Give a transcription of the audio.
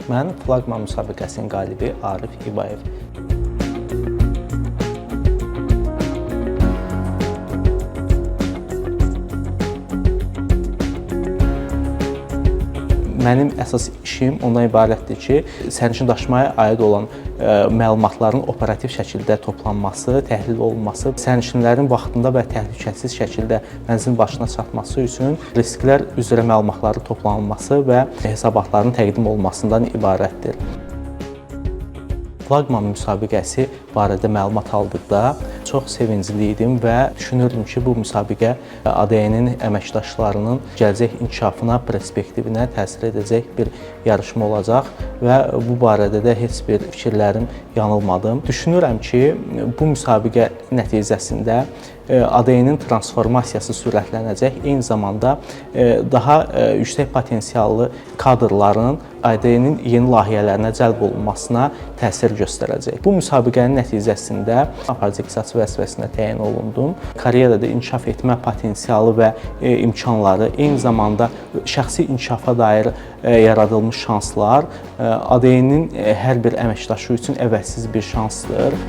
Mən Flaqman müsabiqəsinin qalibi Arif İbayev. Mənim əsas işim ondan ibarətdir ki, sərnişin daşımaya aid olan məlumatların operativ şəkildə toplanması, təhlil olunması, sərnişinlərin vaxtında və təhlükəsiz şəkildə mənzilin başına çatması üçün risklər üzrə məlumatların toplanılması və hesabatların təqdim olunmasından ibarətdir. Flaqman müsabiqəsi barədə məlumat aldıqda çox sevincli idim və düşünürdüm ki, bu müsabiqə ADN-in əməkdaşlarının gələcək inkişafına, perspektivinə təsir edəcək bir yarışma olacaq və bu barədə də heç bir fikirlərim yanılmadım. Düşünürəm ki, bu müsabiqə nəticəsində ADN-in transformasiyası sürətlənəcək, eyni zamanda daha yüksək potensiallı kadrların ADN-in yeni layihələrinə cəlb olunmasına təsir göstərəcək. Bu müsabiqənin nəticəsində aparıcı ixtisas vəzifəsinə təyin olundum. Karyerada inkişaf etmə potensialı və imkanları, eyni zamanda şəxsi inkişafa dair yaradılmış şanslar ADN-in hər bir əməkdaşı üçün əvəzsiz bir şansdır.